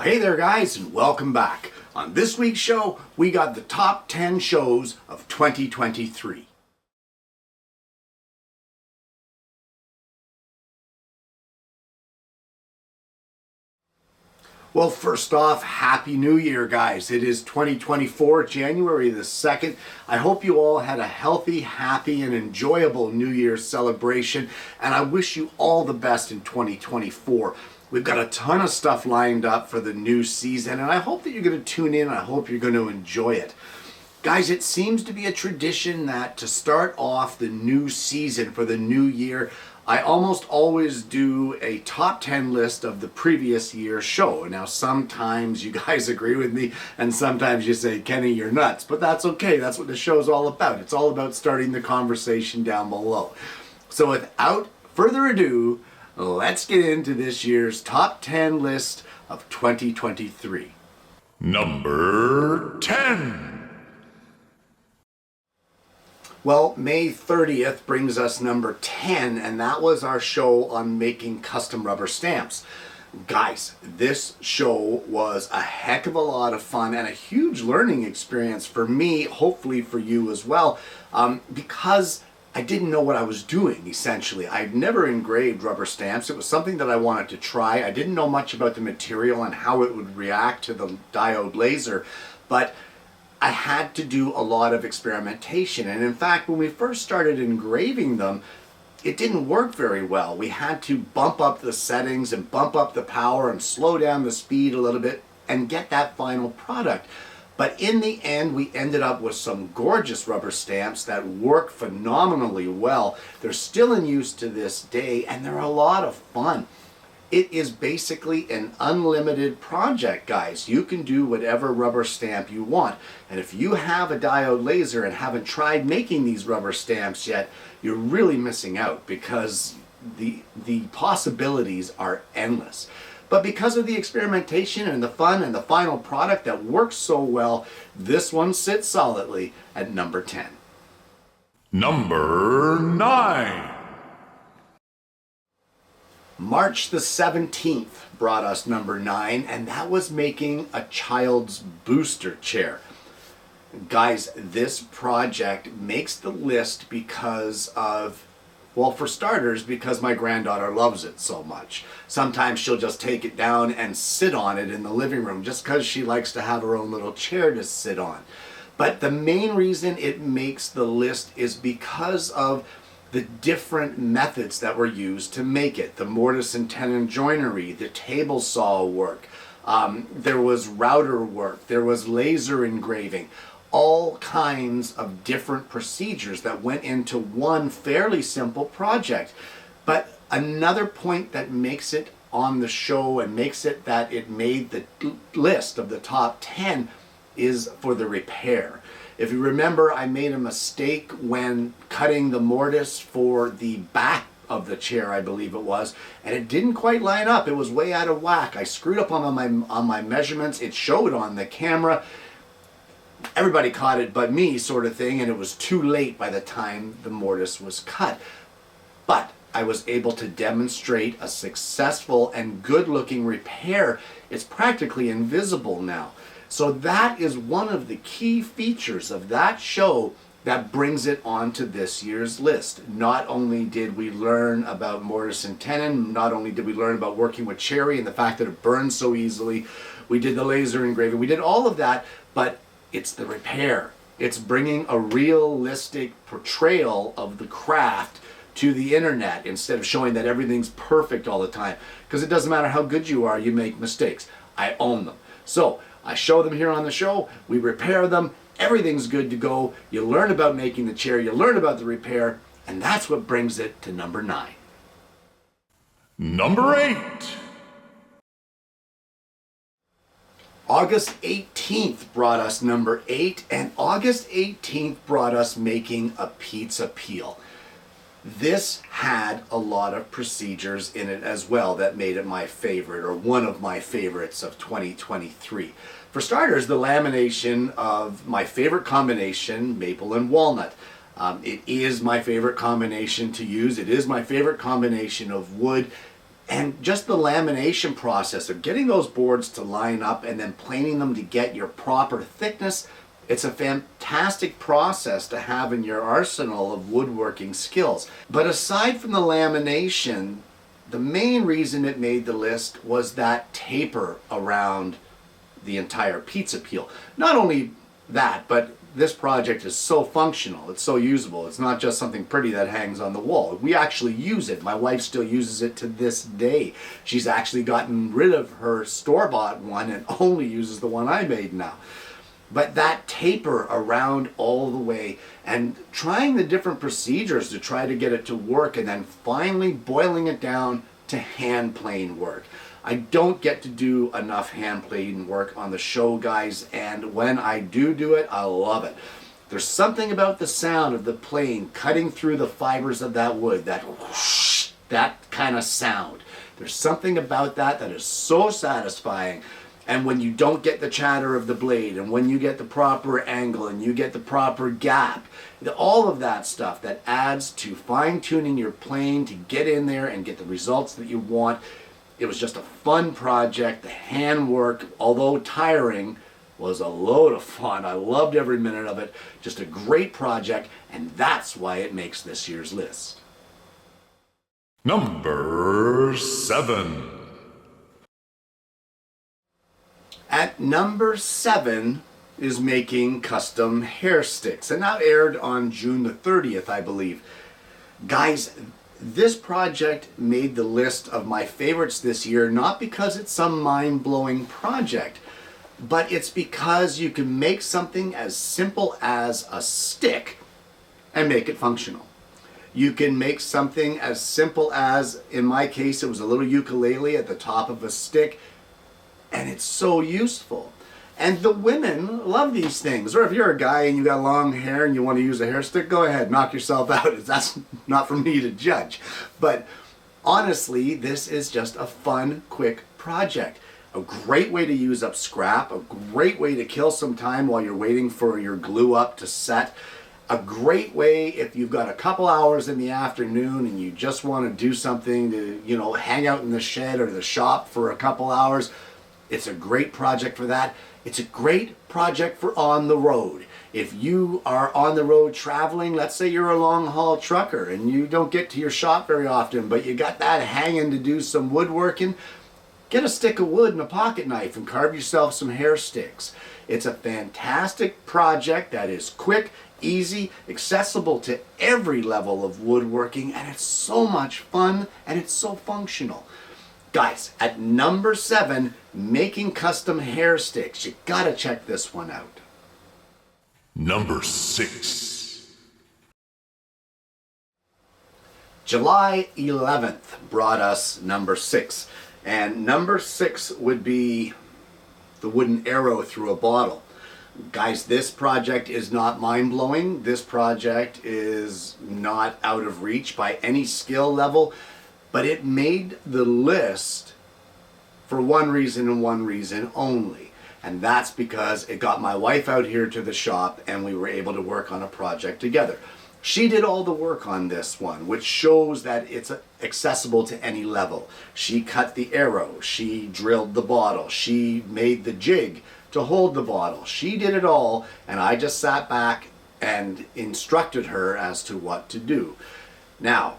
Well, hey there guys, and welcome back. On this week's show, we got the top 10 shows of 2023. Well, first off, Happy New Year, guys. It is 2024, January the 2nd. I hope you all had a healthy, happy, and enjoyable New Year's celebration, and I wish you all the best in 2024. We've got a ton of stuff lined up for the new season, and I hope that you're going to tune in. I hope you're going to enjoy it. Guys, it seems to be a tradition that to start off the new season for the new year, I almost always do a top 10 list of the previous year's show. Now, sometimes you guys agree with me, and sometimes you say, Kenny, you're nuts. But that's okay. That's what the show's all about. It's all about starting the conversation down below. So without further ado, let's get into this year's top 10 list of 2023. Number 10. Well, May 30th brings us number 10, and that was our show on making custom rubber stamps. Guys, this show was a heck of a lot of fun and a huge learning experience for me, hopefully for you as well, because I didn't know what I was doing, essentially. I'd never engraved rubber stamps. It was something that I wanted to try. I didn't know much about the material and how it would react to the diode laser, but I had to do a lot of experimentation. And in fact, when we first started engraving them, it didn't work very well. We had to bump up the settings and bump up the power and slow down the speed a little bit and get that final product. But in the end, we ended up with some gorgeous rubber stamps that work phenomenally well. They're still in use to this day, and they're a lot of fun. It is basically an unlimited project, guys. You can do whatever rubber stamp you want. And if you have a diode laser and haven't tried making these rubber stamps yet, you're really missing out, because the possibilities are endless. But because of the experimentation and the fun and the final product that works so well, this one sits solidly at number 10. Number 9. March the 17th brought us number 9, and that was making a child's booster chair. Guys, this project makes the list because of, well, for starters, because my granddaughter loves it so much. Sometimes she'll just take it down and sit on it in the living room just because she likes to have her own little chair to sit on. But the main reason it makes the list is because of the different methods that were used to make it. The mortise and tenon joinery, the table saw work, there was router work, there was laser engraving, all kinds of different procedures that went into one fairly simple project. But another point that makes it on the show and makes it that it made the list of the top 10 is for the repair. If you remember, I made a mistake when cutting the mortise for the back of the chair, I believe it was, and it didn't quite line up. It was way out of whack. I screwed up on my measurements. It showed on the camera. Everybody caught it but me, sort of thing, and it was too late by the time the mortise was cut. But I was able to demonstrate a successful and good-looking repair. It's practically invisible now. So that is one of the key features of that show that brings it onto this year's list. Not only did we learn about mortise and tenon, not only did we learn about working with cherry and the fact that it burns so easily, we did the laser engraving, we did all of that, but it's the repair. It's bringing a realistic portrayal of the craft to the internet instead of showing that everything's perfect all the time. Because it doesn't matter how good you are, you make mistakes. I own them. So I show them here on the show, we repair them, everything's good to go. You learn about making the chair, you learn about the repair, and that's what brings it to number 9. Number 8. August 18th brought us number 8, and August 18th brought us making a pizza peel. This had a lot of procedures in it as well that made it my favorite, or one of my favorites of 2023. For starters, the lamination of my favorite combination, maple and walnut. It is my favorite combination to use. It is my favorite combination of wood. And just the lamination process of getting those boards to line up and then planing them to get your proper thickness, it's a fantastic process to have in your arsenal of woodworking skills. But aside from the lamination, the main reason it made the list was that taper around the entire pizza peel. Not only that, but this project is so functional, it's so usable. It's not just something pretty that hangs on the wall. We actually use it. My wife still uses it to this day. She's actually gotten rid of her store-bought one and only uses the one I made now. But that taper around all the way and trying the different procedures to try to get it to work and then finally boiling it down to hand plane work. I don't get to do enough hand plane work on the show, guys, and when I do it, I love it. There's something about the sound of the plane cutting through the fibers of that wood, that whoosh, that kind of sound. There's something about that is so satisfying. And when you don't get the chatter of the blade, and when you get the proper angle, and you get the proper gap, all of that stuff that adds to fine-tuning your plane to get in there and get the results that you want. It was just a fun project. The handwork, although tiring, was a load of fun. I loved every minute of it. Just a great project, and that's why it makes this year's list. Number 7. At number 7 is making custom hair sticks, and that aired on June the 30th, I believe. Guys, this project made the list of my favorites this year, not because it's some mind-blowing project, but it's because you can make something as simple as a stick and make it functional. You can make something as simple as, in my case, it was a little ukulele at the top of a stick, and it's so useful. And the women love these things. Or if you're a guy and you got long hair and you want to use a hair stick, go ahead, knock yourself out. That's not for me to judge. But honestly, this is just a fun, quick project. A great way to use up scrap, a great way to kill some time while you're waiting for your glue up to set. A great way if you've got a couple hours in the afternoon and you just want to do something to, hang out in the shed or the shop for a couple hours. It's a great project for that. It's a great project for on the road. If you are on the road traveling, let's say you're a long haul trucker and you don't get to your shop very often, but you got that hanging to do some woodworking, get a stick of wood and a pocket knife and carve yourself some hair sticks. It's a fantastic project that is quick, easy, accessible to every level of woodworking, and it's so much fun and it's so functional. Guys, at number 7, making custom hair sticks. You gotta check this one out. Number 6. July 11th brought us number 6. And number 6 would be the wooden arrow through a bottle. Guys, this project is not mind-blowing. This project is not out of reach by any skill level. But it made the list for one reason and one reason only. And that's because it got my wife out here to the shop and we were able to work on a project together. She did all the work on this one, which shows that it's accessible to any level. She cut the arrow, she drilled the bottle, she made the jig to hold the bottle. She did it all, and I just sat back and instructed her as to what to do. Now,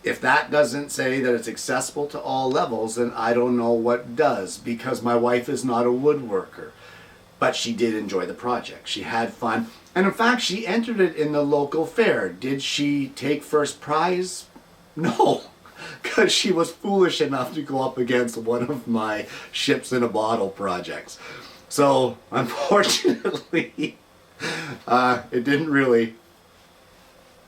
if that doesn't say that it's accessible to all levels, then I don't know what does, because my wife is not a woodworker. But she did enjoy the project. She had fun. And in fact, she entered it in the local fair. Did she take first prize? No, because she was foolish enough to go up against one of my ships in a bottle projects. So, unfortunately, it didn't really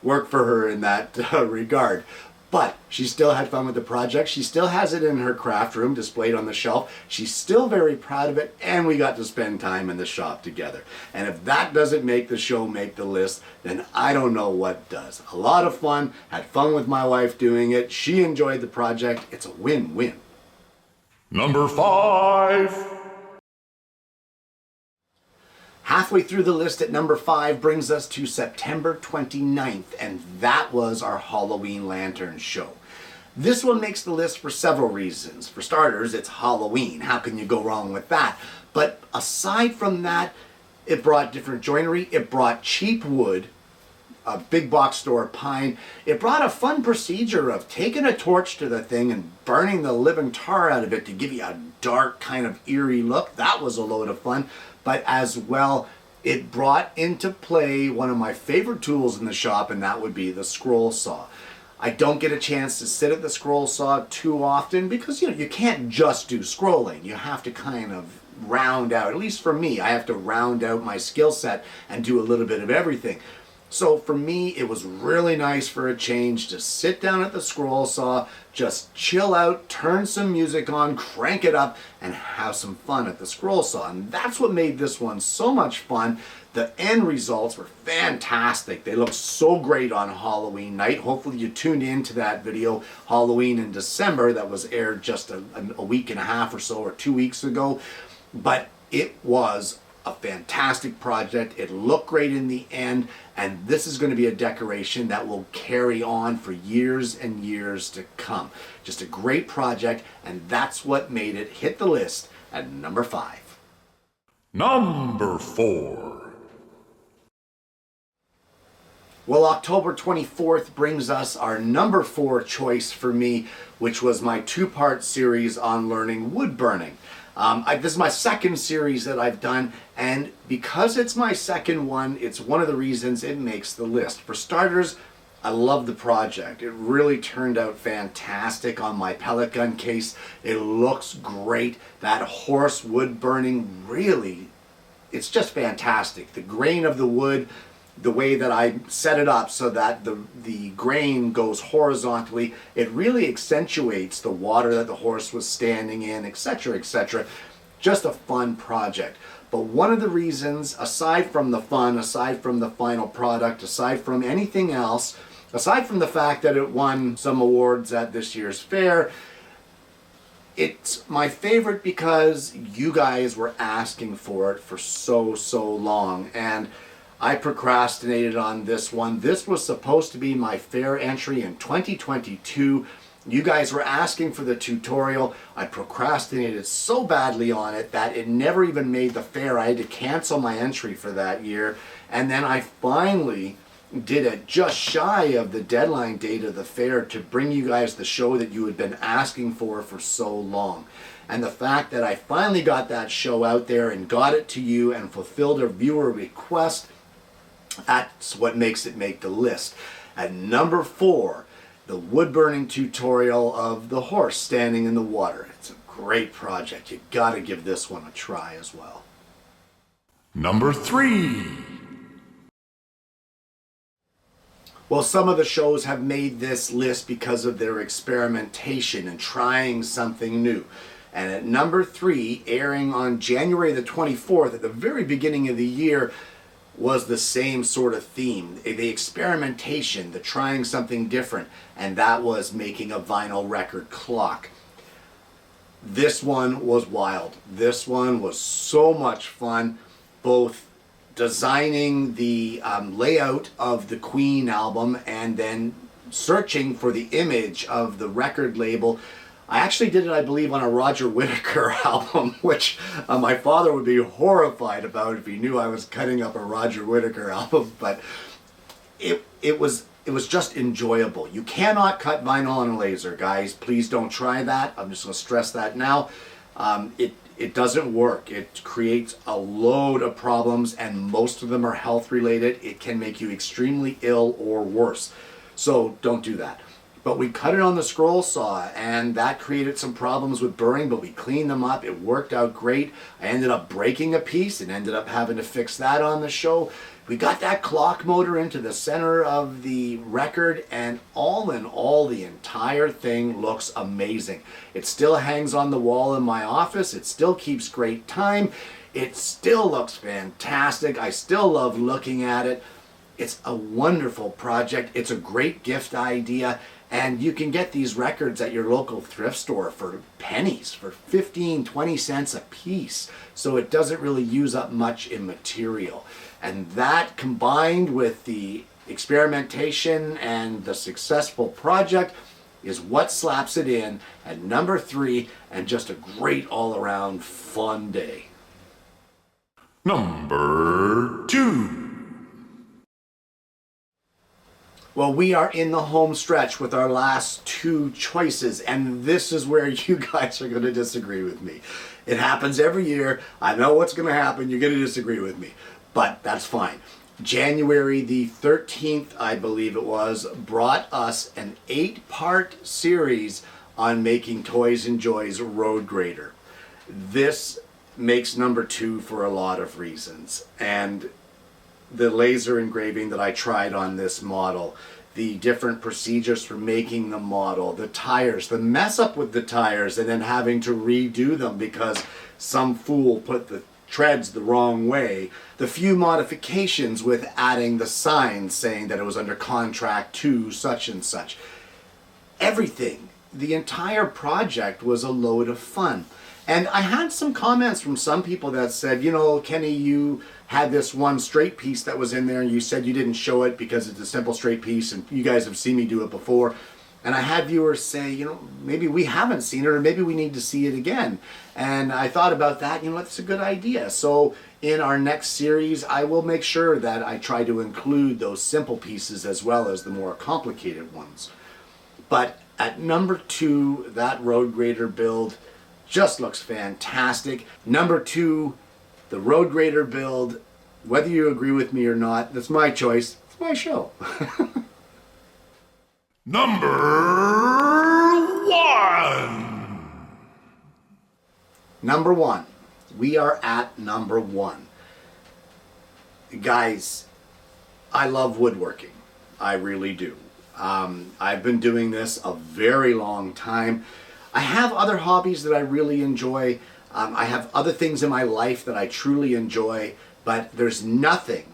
work for her in that regard. But she still had fun with the project. She still has it in her craft room displayed on the shelf. She's still very proud of it, and we got to spend time in the shop together. And if that doesn't make the show make the list, then I don't know what does. A lot of fun, had fun with my wife doing it. She enjoyed the project. It's a win-win. Number 5. Halfway through the list at number 5 brings us to September 29th, and that was our Halloween Lantern show. This one makes the list for several reasons. For starters, it's Halloween. How can you go wrong with that? But aside from that, it brought different joinery. It brought cheap wood, a big box store pine. It brought a fun procedure of taking a torch to the thing and burning the living tar out of it to give you a dark kind of eerie look. That was a load of fun. But as well, it brought into play one of my favorite tools in the shop, and that would be the scroll saw. I don't get a chance to sit at the scroll saw too often because you can't just do scrolling. You have to kind of round out, at least for me, I have to round out my skill set and do a little bit of everything. So for me, it was really nice for a change to sit down at the scroll saw, just chill out, turn some music on, crank it up, and have some fun at the scroll saw. And that's what made this one so much fun. The end results were fantastic. They looked so great on Halloween night. Hopefully you tuned into that video, Halloween in December, that was aired just a week and a half or so, or 2 weeks ago. But it was a fantastic project. It looked great in the end, and this is going to be a decoration that will carry on for years and years to come. Just a great project, and that's what made it hit the list at number 5. Number 4. Well, October 24th brings us our number 4 choice for me, which was my 2-part series on learning wood burning. This is my second series that I've done, and because it's my second one, it's one of the reasons it makes the list. For starters, I love the project. It really turned out fantastic on my pellet gun case. It looks great. That horse wood burning, really, it's just fantastic. The grain of the wood, the way that I set it up so that the grain goes horizontally, it really accentuates the water that the horse was standing in, etc., etc. Just a fun project. But one of the reasons, aside from the fun, aside from the final product, aside from anything else, aside from the fact that it won some awards at this year's fair, it's my favorite because you guys were asking for it for so long, and I procrastinated on this one. This was supposed to be my fair entry in 2022. You guys were asking for the tutorial. I procrastinated so badly on it that it never even made the fair. I had to cancel my entry for that year. And then I finally did it just shy of the deadline date of the fair to bring you guys the show that you had been asking for so long. And the fact that I finally got that show out there and got it to you and fulfilled a viewer request, that's what makes it make the list. At number 4, the wood burning tutorial of the horse standing in the water. It's a great project. You gotta give this one a try as well. Number 3. Well, some of the shows have made this list because of their experimentation and trying something new. And at number 3, airing on January the 24th, at the very beginning of the year, was the same sort of theme, the experimentation, the trying something different, and that was making a vinyl record clock. This one was wild. This one was so much fun, both designing the layout of the Queen album and then searching for the image of the record label. I actually did it, I believe, on a Roger Whittaker album, which my father would be horrified about if he knew I was cutting up a Roger Whittaker album, but it was just enjoyable. You cannot cut vinyl on a laser, guys. Please don't try that. I'm just going to stress that now. It doesn't work. It creates a load of problems, and most of them are health related. It can make you extremely ill or worse. So don't do that. But we cut it on the scroll saw, and that created some problems with burring, but we cleaned them up. It worked out great. I ended up breaking a piece and ended up having to fix that on the show. We got that clock motor into the center of the record, and all in all, the entire thing looks amazing. It still hangs on the wall in my office. It still keeps great time. It still looks fantastic. I still love looking at it. It's a wonderful project. It's a great gift idea. And you can get these records at your local thrift store for pennies, for 15, 20 cents a piece. So it doesn't really use up much in material. And that, combined with the experimentation and the successful project, is what slaps it in at number 3, and just a great all-around fun day. Number 2. Well, we are in the home stretch with our last 2 choices, and this is where you guys are going to disagree with me. It happens every year. I know what's going to happen. You're going to disagree with me, but that's fine. January the 13th, I believe it was, brought us an 8-part series on making Toys and Joy's Road Grader. This makes number 2 for a lot of reasons, and the laser engraving that I tried on this model, the different procedures for making the model, the tires, the mess up with the tires and then having to redo them because some fool put the treads the wrong way, the few modifications with adding the signs saying that it was under contract to such and such. Everything, the entire project was a load of fun. And I had some comments from some people that said, you know, Kenny, you had this one straight piece that was in there and you said you didn't show it because it's a simple straight piece and you guys have seen me do it before. And I had viewers say, you know, maybe we haven't seen it or maybe we need to see it again. And I thought about that, you know, that's a good idea. So in our next series, I will make sure that I try to include those simple pieces as well as the more complicated ones. But at number 2, that Road Grader build just looks fantastic. Number 2, the Road Grader build, whether you agree with me or not, that's my choice. It's my show. Number 1. Number 1. We are at number 1. Guys, I love woodworking. I really do. I've been doing this a very long time. I have other hobbies that I really enjoy. I have other things in my life that I truly enjoy, but there's nothing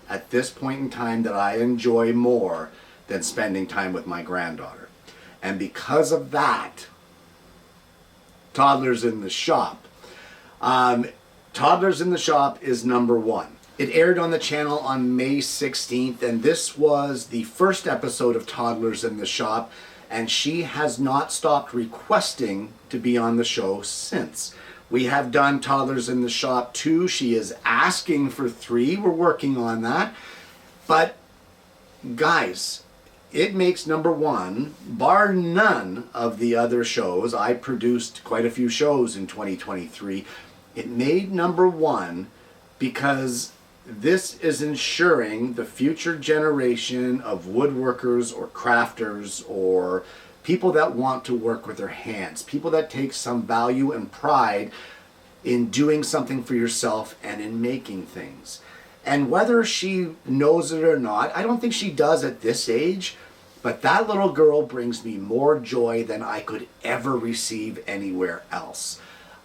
at this point in time that I enjoy more than spending time with my granddaughter. And because of that, Toddlers in the Shop. Toddlers in the Shop is number 1. It aired on the channel on May 16th, and this was the first episode of Toddlers in the Shop, and she has not stopped requesting to be on the show since. We have done Toddlers in the Shop 2. She is asking for 3. We're working on that. But guys, it makes number 1, bar none of the other shows. I produced quite a few shows in 2023. It made number 1 because this is ensuring the future generation of woodworkers or crafters or people that want to work with their hands, people that take some value and pride in doing something for yourself and in making things. And whether she knows it or not, I don't think she does at this age, but that little girl brings me more joy than I could ever receive anywhere else.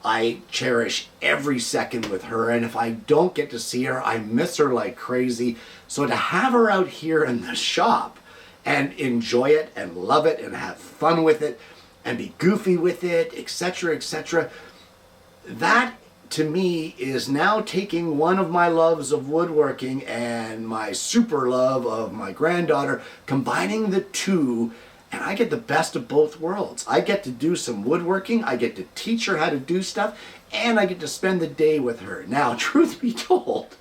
I cherish every second with her, and if I don't get to see her, I miss her like crazy. So to have her out here in the shop and enjoy it and love it and have fun with it and be goofy with it, etc., that to me is now taking one of my loves of woodworking and my super love of my granddaughter, combining the two, and I get the best of both worlds. I get to do some woodworking, I get to teach her how to do stuff, and I get to spend the day with her. Now, truth be told,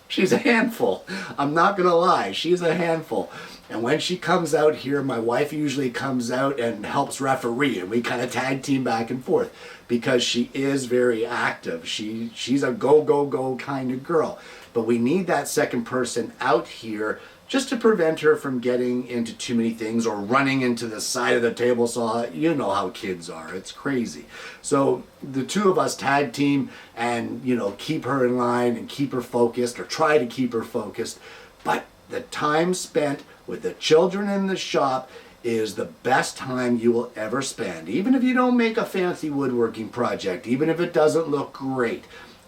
she's a handful. I'm not gonna lie, she's a handful. And when she comes out here, my wife usually comes out and helps referee, and we kind of tag team back and forth because she is very active. She's a go kind of girl. But we need that second person out here just to prevent her from getting into too many things or running into the side of the table saw. You know how kids are. It's crazy. So the two of us tag team and, you know, keep her in line and keep her focused, or try to keep her focused. But the time spent with the children in the shop is the best time you will ever spend. Even if you don't make a fancy woodworking project, even if it doesn't look great,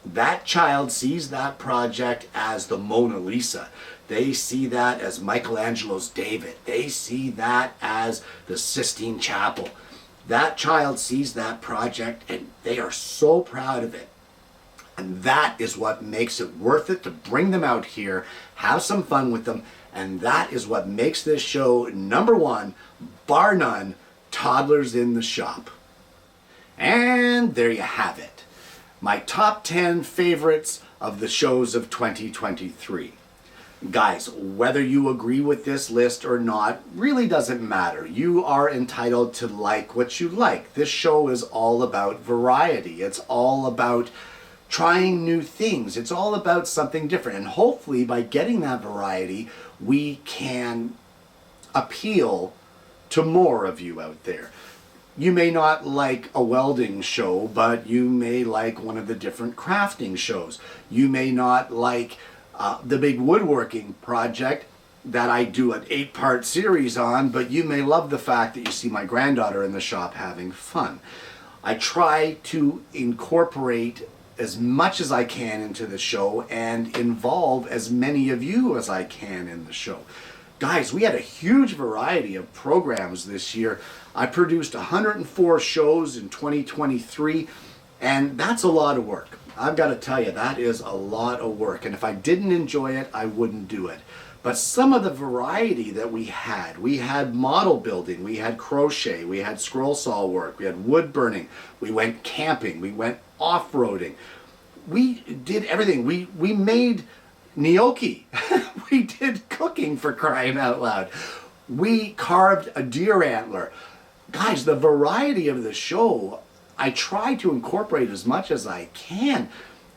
that child sees that project as the Mona Lisa. They see that as Michelangelo's David. They see that as the Sistine Chapel. That child sees that project and they are so proud of it. And that is what makes it worth it to bring them out here, have some fun with them, and that is what makes this show number one, bar none, Toddlers in the Shop. And there you have it. My top 10 favorites of the shows of 2023. Guys, whether you agree with this list or not really doesn't matter. You are entitled to like what you like. This show is all about variety. It's all about trying new things. It's all about something different. And hopefully by getting that variety, we can appeal to more of you out there. You may not like a welding show, but you may like one of the different crafting shows. You may not like the big woodworking project that I do an 8-part series on, but you may love the fact that you see my granddaughter in the shop having fun. I try to incorporate as much as I can into the show and involve as many of you as I can in the show. Guys, we had a huge variety of programs this year. I produced 104 shows in 2023, and that's a lot of work. I've got to tell you, that is a lot of work. And if I didn't enjoy it, I wouldn't do it. But some of the variety that we had model building, we had crochet, we had scroll saw work, we had wood burning, we went camping, we went off-roading. We did everything. We made gnocchi. We did cooking, for crying out loud. We carved a deer antler. Guys, the variety of the show, I try to incorporate as much as I can.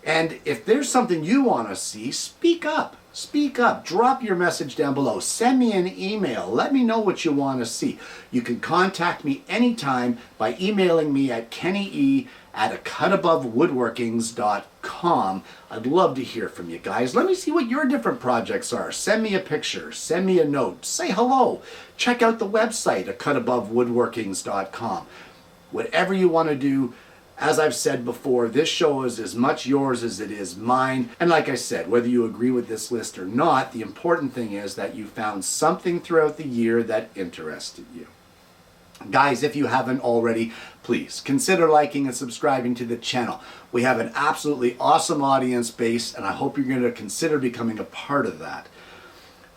And if there's something you want to see, speak up. Speak up. Drop your message down below. Send me an email. Let me know what you want to see. You can contact me anytime by emailing me at kennye@acutabovewoodworkings.com. I'd love to hear from you guys. Let me see what your different projects are. Send me a picture. Send me a note. Say hello. Check out the website, acutabovewoodworkings.com. Whatever you want to do. As I've said before, this show is as much yours as it is mine. And like I said, whether you agree with this list or not, the important thing is that you found something throughout the year that interested you. Guys, if you haven't already, please consider liking and subscribing to the channel. We have an absolutely awesome audience base, and I hope you're going to consider becoming a part of that.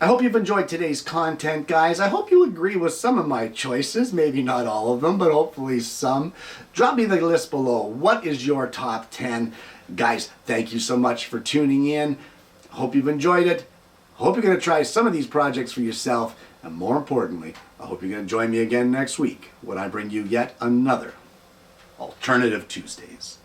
I hope you've enjoyed today's content, guys. I hope you agree with some of my choices. Maybe not all of them, but hopefully some. Drop me the list below. What is your top 10? Guys, thank you so much for tuning in. Hope you've enjoyed it. Hope you're going to try some of these projects for yourself. And more importantly, I hope you're going to join me again next week when I bring you yet another Alternative Tuesdays.